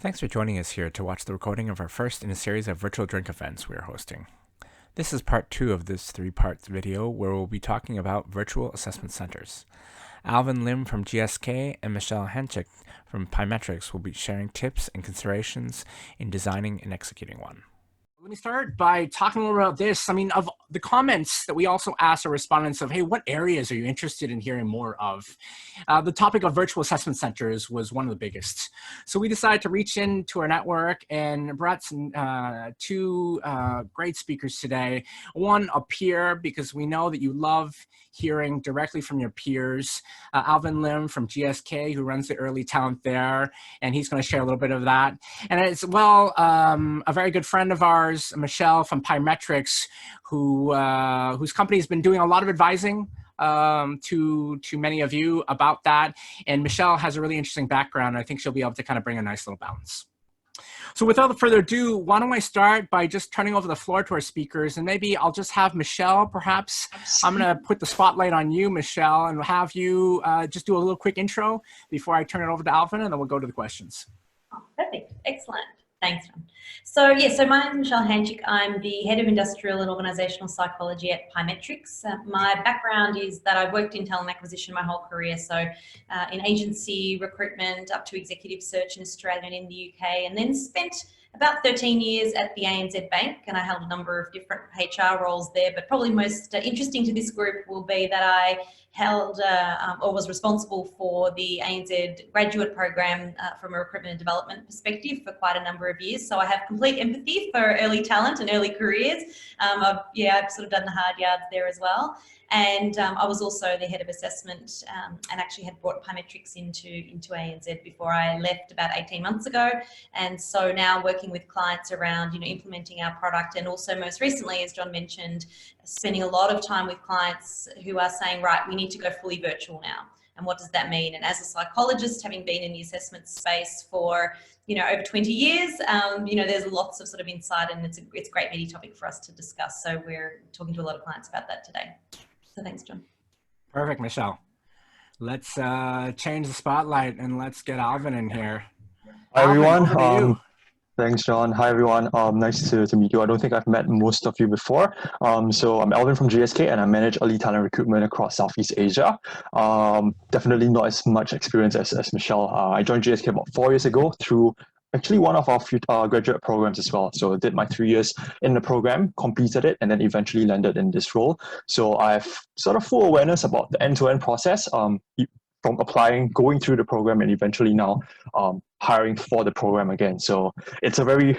Thanks for joining us here to watch the recording of our first in a series of virtual drink events we are hosting. This is part 2 of this 3-part video where we'll be talking about virtual assessment centers. Alvin Lim from GSK and Michelle Hendrick from Pymetrics will be sharing tips and considerations in designing and executing one. Let me start by talking a little about this. Of the comments that we also asked our respondents of, hey, what areas are you interested in hearing more of? The topic of virtual assessment centers was one of the biggest. So we decided to reach into our network and brought some, two great speakers today. One, a peer, because we know that you love hearing directly from your peers. Alvin Lim from GSK, who runs the early talent there, and he's going to share a little bit of that. And as well, a very good friend of ours, Michelle from Pymetrics, whose company has been doing a lot of advising to many of you about that. And Michelle has a really interesting background. I think she'll be able to kind of bring a nice little balance. So without further ado, why don't I start by just turning over the floor to our speakers, and maybe I'll just have Michelle, perhaps. I'm going to put the spotlight on you, Michelle, and have you just do a little quick intro before I turn it over to Alvin, and then we'll go to the questions. Oh, perfect. Excellent. Thanks, John. So my name is Michelle Hendrick. I'm the Head of Industrial and Organisational Psychology at Pymetrics. My background is that I've worked in talent acquisition my whole career, so in agency recruitment up to executive search in Australia and in the UK, and then spent about 13 years at the ANZ Bank, and I held a number of different HR roles there, but probably most interesting to this group will be that I held or was responsible for the ANZ graduate program from a recruitment and development perspective for quite a number of years. So I have complete empathy for early talent and early careers. I've sort of done the hard yards there as well. And I was also the head of assessment and actually had brought Pymetrics into ANZ before I left about 18 months ago. And so now working with clients around, implementing our product, and also most recently, as John mentioned, spending a lot of time with clients who are saying, right, we need to go fully virtual now. And what does that mean? And as a psychologist, having been in the assessment space for over 20 years, there's lots of sort of insight, and it's a great meaty topic for us to discuss. So we're talking to a lot of clients about that today. So thanks, John. Perfect, Michelle. Let's change the spotlight and let's get Alvin in here. Hi, everyone. Alvin, over to you. Thanks, John. Hi, everyone. Nice to meet you. I don't think I've met most of you before. So I'm Alvin from GSK, and I manage early talent recruitment across Southeast Asia. Definitely not as much experience as Michelle. I joined GSK about 4 years ago through actually one of our graduate programs as well. So I did my 3 years in the program, completed it, and then eventually landed in this role. So I have sort of full awareness about the end-to-end process, from applying, going through the program, and eventually now hiring for the program again. So it's a very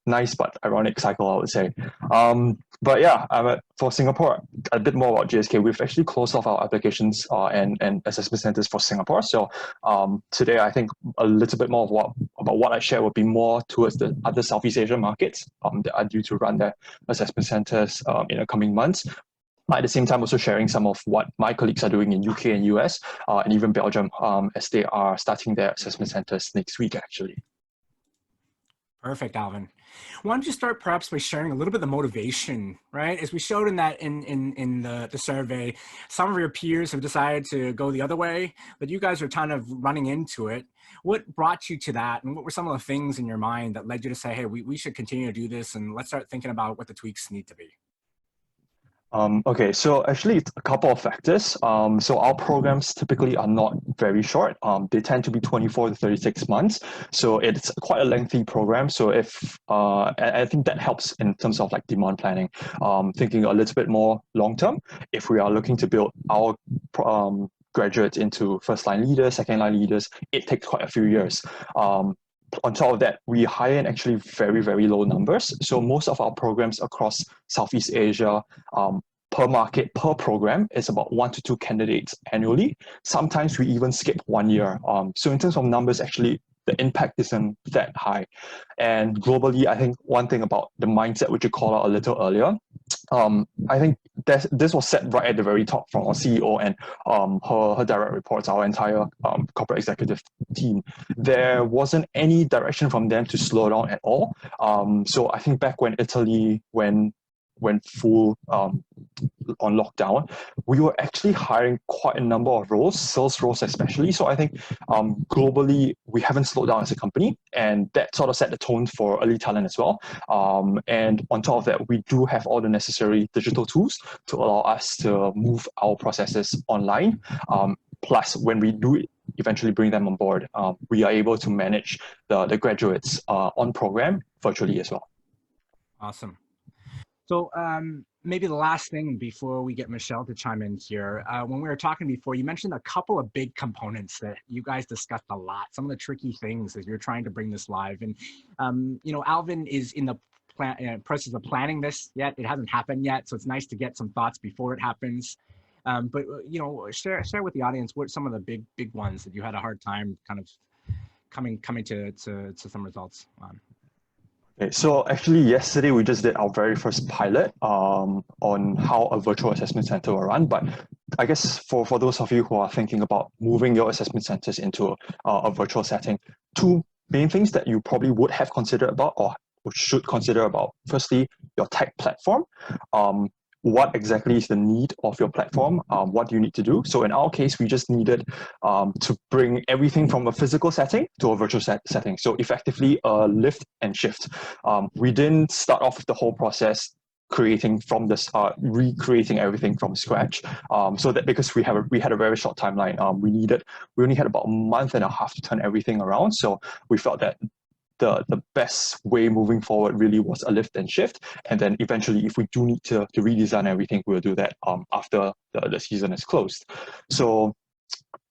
nice but ironic cycle, I would say. But yeah, for Singapore, a bit more about GSK. We've actually closed off our applications and assessment centers for Singapore. So today, I think a little bit more about what I share will be more towards the other Southeast Asian markets that are due to run their assessment centers in the coming months. At the same time, also sharing some of what my colleagues are doing in UK and US and even Belgium as they are starting their assessment centers next week, actually. Perfect, Alvin. Why don't you start perhaps by sharing a little bit of the motivation, right? As we showed in that in the survey, some of your peers have decided to go the other way, but you guys are kind of running into it. What brought you to that, and what were some of the things in your mind that led you to say, hey, we should continue to do this, and let's start thinking about what the tweaks need to be? Okay, so actually it's a couple of factors. So our programs typically are not very short. They tend to be 24 to 36 months. So it's quite a lengthy program. So if I think that helps in terms of like demand planning, thinking a little bit more long term. If we are looking to build our graduates into first-line leaders, second-line leaders, it takes quite a few years. On top of that, we hire in actually very, very low numbers. So most of our programs across Southeast Asia, per market, per program, is about 1 to 2 candidates annually. Sometimes we even skip 1 year. So in terms of numbers, actually, the impact isn't that high. And globally, I think one thing about the mindset, which you called out a little earlier, I think this was set right at the very top from our CEO and her direct reports, our entire corporate executive team. There wasn't any direction from them to slow down at all. So I think back when Italy, when went full on lockdown, we were actually hiring quite a number of roles, sales roles especially. So I think globally, we haven't slowed down as a company, and that sort of set the tone for early talent as well. And on top of that, we do have all the necessary digital tools to allow us to move our processes online. Plus, when we do eventually bring them on board, we are able to manage the graduates on program virtually as well. Awesome. So maybe the last thing before we get Michelle to chime in here, when we were talking before, you mentioned a couple of big components that you guys discussed a lot, some of the tricky things as you're trying to bring this live. And, you know, Alvin is in the process of planning this yet. It hasn't happened yet. So it's nice to get some thoughts before it happens. But, you know, share with the audience what some of the big ones that you had a hard time kind of coming to some results on. Okay, so actually yesterday we just did our very first pilot on how a virtual assessment center will run. But I guess for those of you who are thinking about moving your assessment centers into a virtual setting, two main things that you probably would have considered about or should consider about. Firstly, your tech platform. What exactly is the need of your platform? What do you need to do? So in our case, we just needed to bring everything from a physical setting to a virtual setting. So effectively a lift and shift. We didn't start off with the whole process creating from this, recreating everything from scratch. So that because we had a very short timeline, we only had about a month and a half to turn everything around. So we felt that the best way moving forward really was a lift and shift. And then eventually, if we do need to redesign everything, we'll do that after the season is closed. So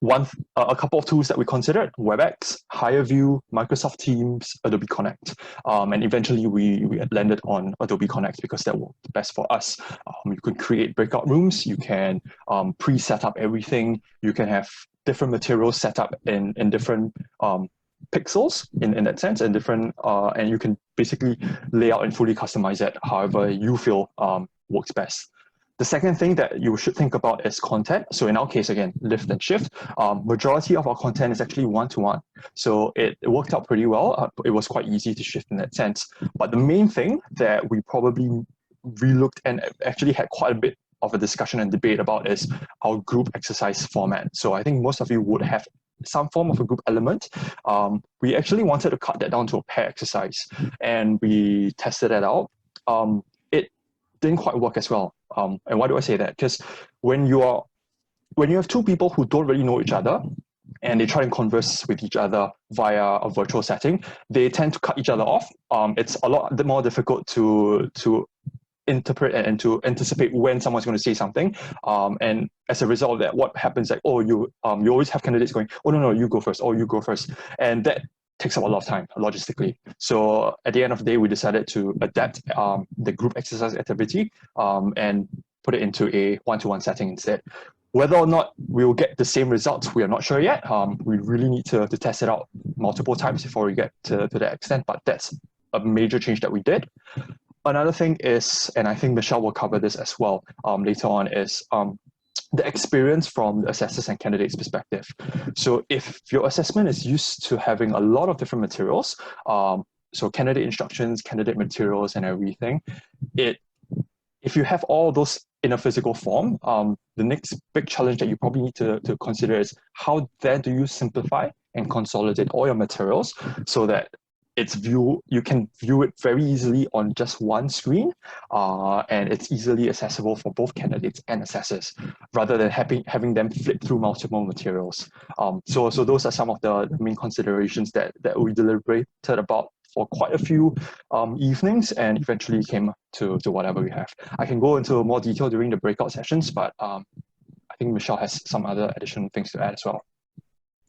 a couple of tools that we considered: WebEx, HireView, Microsoft Teams, Adobe Connect. And eventually we landed on Adobe Connect because that worked best for us. You can create breakout rooms, you can pre-set up everything, you can have different materials set up in different pixels in that sense, and different and you can basically lay out and fully customize it however you feel works best. The second thing that you should think about is content. So in our case, again, lift and shift. Majority of our content is actually one-to-one. So it worked out pretty well. It was quite easy to shift in that sense. But the main thing that we probably relooked and actually had quite a bit of a discussion and debate about is our group exercise format. So I think most of you would have some form of a group element. We actually wanted to cut that down to a pair exercise, and we tested it out. It didn't quite work as well. And why do I say that? Because when you have two people who don't really know each other and they try and converse with each other via a virtual setting, they tend to cut each other off. It's a lot more difficult to interpret and to anticipate when someone's going to say something, and as a result of that, what happens, like, you always have candidates going, oh no, you go first, you go first, and that takes up a lot of time logistically. So at the end of the day, we decided to adapt the group exercise activity and put it into a one-to-one setting instead. Whether or not we'll get the same results, we are not sure yet. We really need to test it out multiple times before we get to that extent, but that's a major change that we did. Another thing is, and I think Michelle will cover this as well later on, is the experience from the assessors and candidates' perspective. So if your assessment is used to having a lot of different materials, so candidate instructions, candidate materials, and everything, if you have all those in a physical form, the next big challenge that you probably need to consider is how then do you simplify and consolidate all your materials so that you can view it very easily on just one screen, and it's easily accessible for both candidates and assessors, rather than having them flip through multiple materials. So those are some of the main considerations that we deliberated about for quite a few evenings, and eventually came to whatever we have. I can go into more detail during the breakout sessions, but I think Michelle has some other additional things to add as well.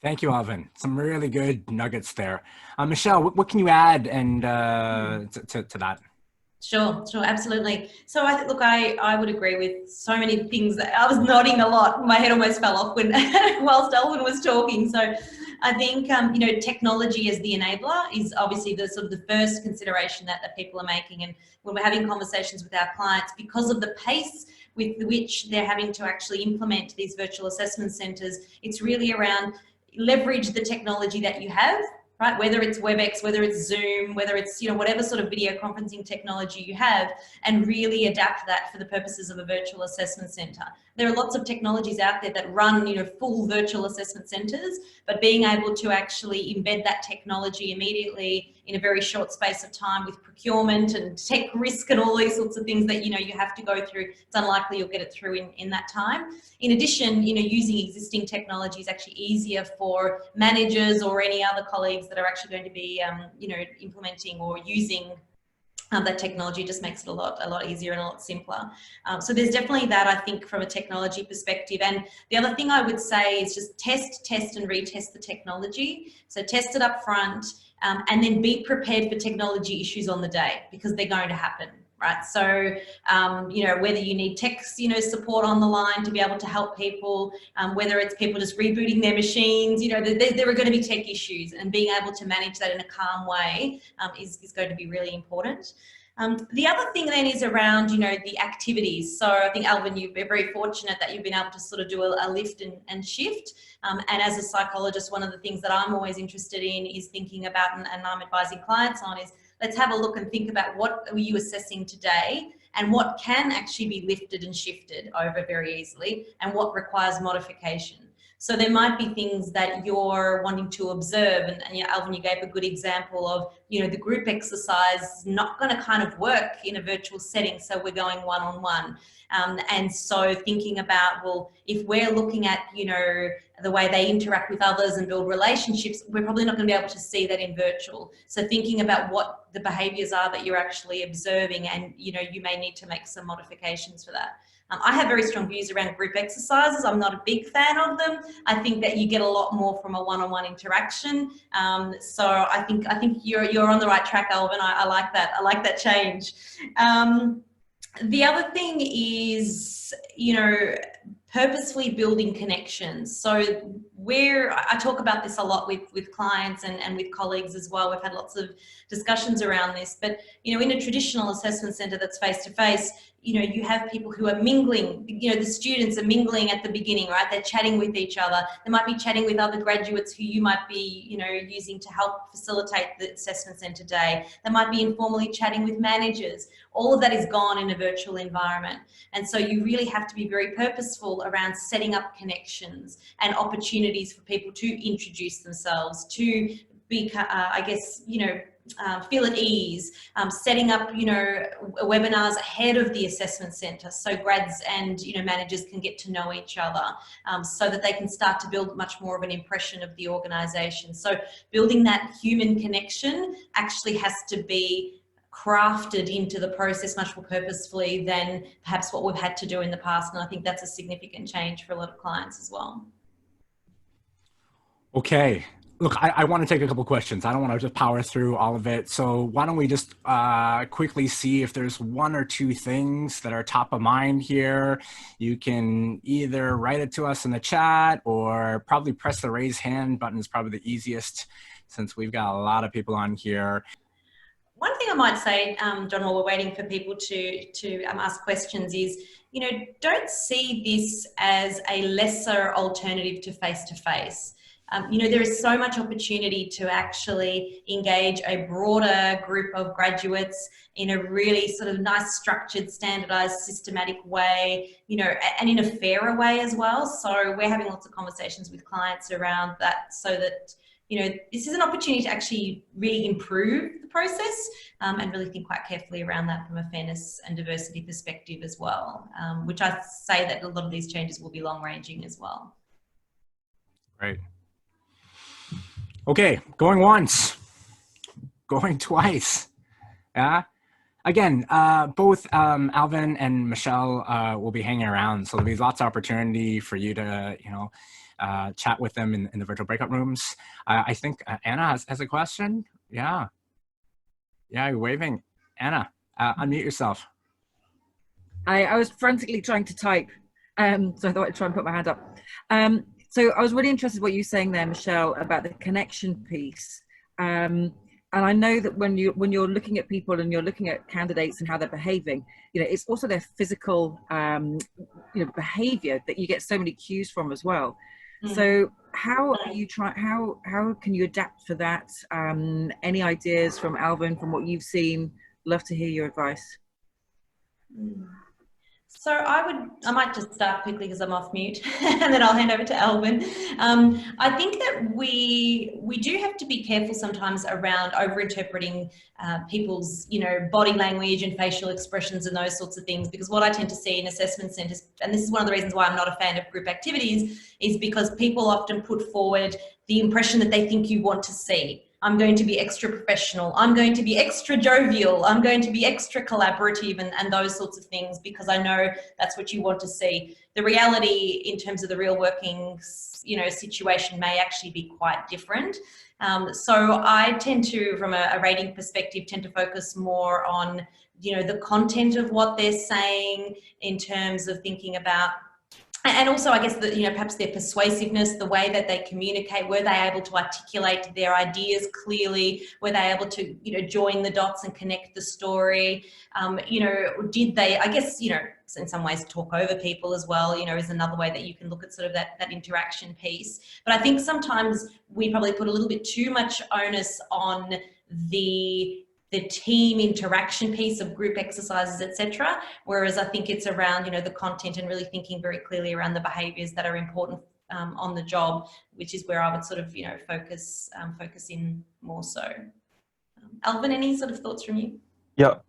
Thank you, Alvin. Some really good nuggets there. Michelle, what can you add and to that? Sure, absolutely. So I would agree with so many things. I was nodding a lot. My head almost fell off whilst Alvin was talking. So I think, technology as the enabler is obviously the sort of the first consideration that people are making. And when we're having conversations with our clients, because of the pace with which they're having to actually implement these virtual assessment centres, it's really around leverage the technology that you have, right? Whether it's WebEx, whether it's Zoom, whether it's, whatever sort of video conferencing technology you have, and really adapt that for the purposes of a virtual assessment centre. There are lots of technologies out there that run, full virtual assessment centres, but being able to actually embed that technology immediately in a very short space of time with procurement and tech risk and all these sorts of things that, you have to go through, it's unlikely you'll get it through in that time. In addition, using existing technology is actually easier for managers or any other colleagues that are actually going to be, implementing or using that technology. Just makes it a lot easier and a lot simpler. So there's definitely that, I think, from a technology perspective. And the other thing I would say is just test and retest the technology. So test it up front, and then be prepared for technology issues on the day, because they're going to happen. Right. So, whether you need tech, support on the line to be able to help people, whether it's people just rebooting their machines, there are going to be tech issues, and being able to manage that in a calm way is going to be really important. The other thing then is around, the activities. So I think, Alvin, you've been very fortunate that you've been able to sort of do a lift and shift. And as a psychologist, one of the things that I'm always interested in is thinking about, and I'm advising clients on, is let's have a look and think about what are you assessing today, and what can actually be lifted and shifted over very easily, and what requires modification. So there might be things that you're wanting to observe, and Alvin, you gave a good example of, the group exercise is not going to kind of work in a virtual setting, so we're going one-on-one. And so thinking about, well, if we're looking at, the way they interact with others and build relationships, we're probably not going to be able to see that in virtual. So thinking about what the behaviours are that you're actually observing, and, you may need to make some modifications for that. I have very strong views around group exercises. I'm not a big fan of them. I think that you get a lot more from a one-on-one interaction. So I think you're on the right track, Alvin. I like that. I like that change. The other thing is, purposefully building connections. So I talk about this a lot with clients and with colleagues as well. We've had lots of discussions around this, but, in a traditional assessment centre that's face-to-face, you have people who are mingling, the students are mingling at the beginning, right? They're chatting with each other. They might be chatting with other graduates who you might be, using to help facilitate the assessment centre day. They might be informally chatting with managers. All of that is gone in a virtual environment. And so you really have to be very purposeful around setting up connections and opportunities for people to introduce themselves, to be, feel at ease, setting up, webinars ahead of the assessment centre, so grads and, managers can get to know each other, so that they can start to build much more of an impression of the organisation. So building that human connection actually has to be crafted into the process much more purposefully than perhaps what we've had to do in the past. And I think that's a significant change for a lot of clients as well. Okay. Look, I want to take a couple questions. I don't want to just power through all of it. So why don't we just quickly see if there's one or two things that are top of mind here. You can either write it to us in the chat, or probably press the raise hand button is probably the easiest, since we've got a lot of people on here. One thing I might say, John, while we're waiting for people to ask questions is, don't see this as a lesser alternative to face-to-face. There is so much opportunity to actually engage a broader group of graduates in a really sort of nice, structured, standardized, systematic way, and in a fairer way as well. So we're having lots of conversations with clients around that, so that, this is an opportunity to actually really improve the process, and really think quite carefully around that from a fairness and diversity perspective as well, which I say that a lot of these changes will be long-ranging as well. Right. Okay, going once, going twice. Yeah. Again, both Alvin and Michelle will be hanging around, so there'll be lots of opportunity for you to, chat with them in the virtual breakout rooms. I think Anna has a question. Yeah. Yeah, you're waving. Anna, unmute yourself. I was frantically trying to type, so I thought I'd try and put my hand up. So I was really interested in what you were saying there, Michelle, about the connection piece. And I know that when you're looking at people and you're looking at candidates and how they're behaving, it's also their physical, behavior that you get so many cues from as well. So how are you how can you adapt for that? Any ideas from Alvin, from what you've seen? Love to hear your advice. So I might just start quickly because I'm off mute, and then I'll hand over to Alvin. I think that we do have to be careful sometimes around over-interpreting people's, body language and facial expressions and those sorts of things, because what I tend to see in assessment centres, and this is one of the reasons why I'm not a fan of group activities, is because people often put forward the impression that they think you want to see. I'm going to be extra professional, I'm going to be extra jovial, I'm going to be extra collaborative, and those sorts of things, because I know that's what you want to see. The reality in terms of the real working, situation may actually be quite different. So I tend to, from a rating perspective, tend to focus more on, the content of what they're saying, in terms of thinking about, and also, I guess, that perhaps their persuasiveness, the way that they communicate, were they able to articulate their ideas clearly? Were they able to, join the dots and connect the story? Did they, I guess, in some ways talk over people as well, is another way that you can look at sort of that interaction piece. But I think sometimes we probably put a little bit too much onus on the team interaction piece of group exercises, etc. Whereas I think it's around, the content, and really thinking very clearly around the behaviours that are important on the job, which is where I would sort of, focus in more so. Alvin, any sort of thoughts from you? Yeah.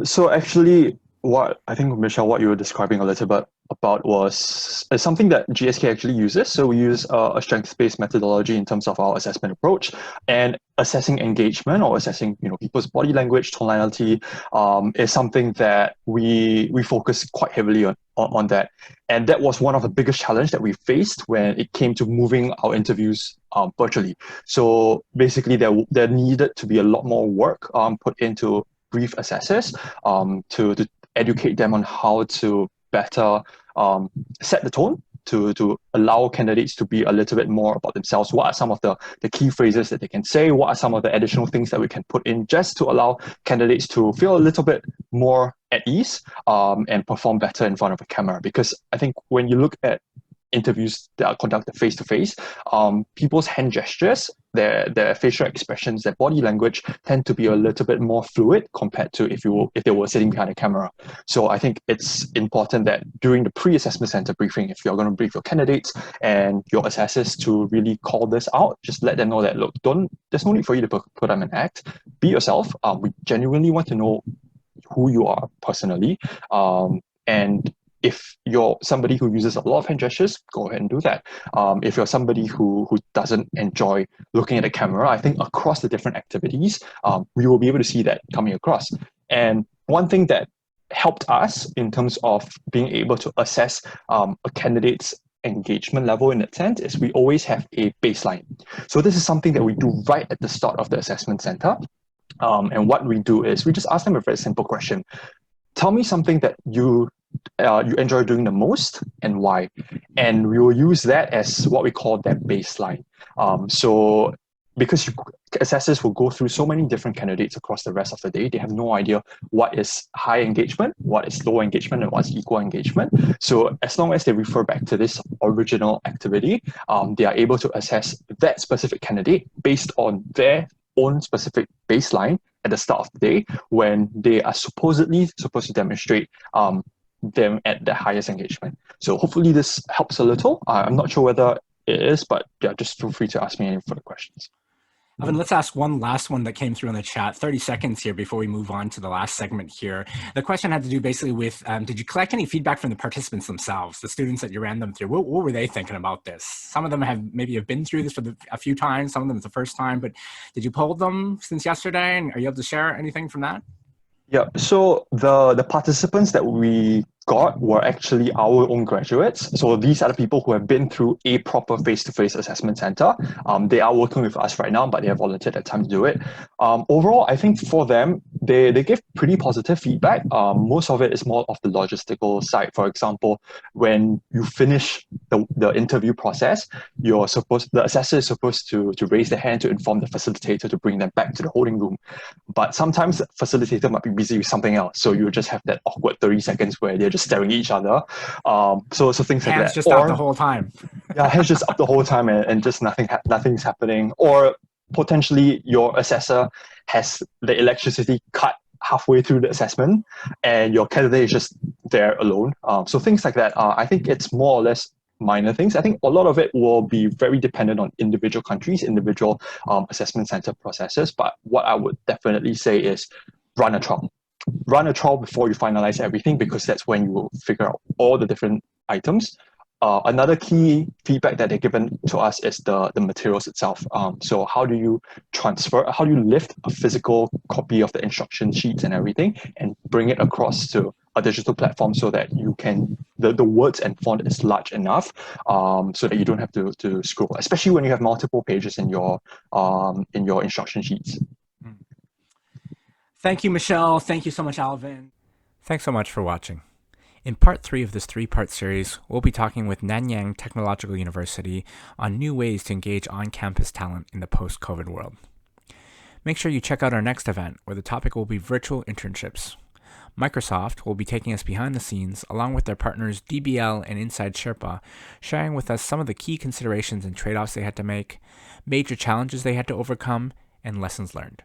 So actually, what I think, Michelle, what you were describing a little bit about was something that GSK actually uses. So we use a strengths-based methodology in terms of our assessment approach, and assessing engagement, or assessing people's body language, tonality, is something that we focus quite heavily on that. And that was one of the biggest challenges that we faced when it came to moving our interviews virtually. So basically, there needed to be a lot more work put into brief assessors to educate them on how to better set the tone, to allow candidates to be a little bit more about themselves. What are some of the key phrases that they can say? What are some of the additional things that we can put in just to allow candidates to feel a little bit more at ease and perform better in front of a camera? Because I think when you look at interviews that are conducted face-to-face, people's hand gestures, their facial expressions, their body language tend to be a little bit more fluid compared to if they were sitting behind a camera. So I think it's important that during the pre-assessment center briefing, if you're going to brief your candidates and your assessors, to really call this out, just let them know that, look, there's no need for you to put on an act. Be yourself. We genuinely want to know who you are personally. And if you're somebody who uses a lot of hand gestures, go ahead and do that. If you're somebody who doesn't enjoy looking at the camera, I think across the different activities, we will be able to see that coming across. And one thing that helped us in terms of being able to assess a candidate's engagement level in that sense is we always have a baseline. So this is something that we do right at the start of the assessment center. And what we do is we just ask them a very simple question. Tell me something that you enjoy doing the most and why. And we will use that as what we call that baseline. So because assessors will go through so many different candidates across the rest of the day, they have no idea what is high engagement, what is low engagement, and what's equal engagement. So as long as they refer back to this original activity, they are able to assess that specific candidate based on their own specific baseline at the start of the day, when they are supposedly supposed to demonstrate them at the highest engagement. So hopefully this helps a little. I'm not sure whether it is, but yeah, just feel free to ask me any further questions. Evan, let's ask one last one that came through in the chat. 30 seconds here before we move on to the last segment here. The question had to do basically with, did you collect any feedback from the participants themselves, the students that you ran them through? What were they thinking about this? Some of them have been through this for a few times. Some of them it's the first time, but did you poll them since yesterday? And are you able to share anything from that? Yeah, so the participants that we got were actually our own graduates. So these are the people who have been through a proper face-to-face assessment center. They are working with us right now, but they have volunteered their time to do it. Overall, I think for them, they give pretty positive feedback. Most of it is more of the logistical side. For example, when you finish the interview process, the assessor is supposed to raise their hand to inform the facilitator to bring them back to the holding room. But sometimes the facilitator might be busy with something else, so you just have that awkward 30 seconds where they're just staring at each other. So things like that. Hands just out the whole time. Yeah, hands just up the whole time, and just nothing's happening. Or potentially your assessor has the electricity cut halfway through the assessment and your candidate is just there alone. So things like that, I think it's more or less minor things. I think a lot of it will be very dependent on individual countries, individual assessment center processes. But what I would definitely say is run a trial. Run a trial before you finalize everything, because that's when you will figure out all the different items. Another key feedback that they've given to us is the materials itself. So how do you lift a physical copy of the instruction sheets and everything and bring it across to a digital platform so that you can, the words and font is large enough so that you don't have to scroll, especially when you have multiple pages in your instruction sheets. Thank you, Michelle. Thank you so much, Alvin. Thanks so much for watching. In part 3 of this 3-part series, we'll be talking with Nanyang Technological University on new ways to engage on-campus talent in the post-COVID world. Make sure you check out our next event, where the topic will be virtual internships. Microsoft will be taking us behind the scenes, along with their partners DBL and Inside Sherpa, sharing with us some of the key considerations and trade-offs they had to make, major challenges they had to overcome, and lessons learned.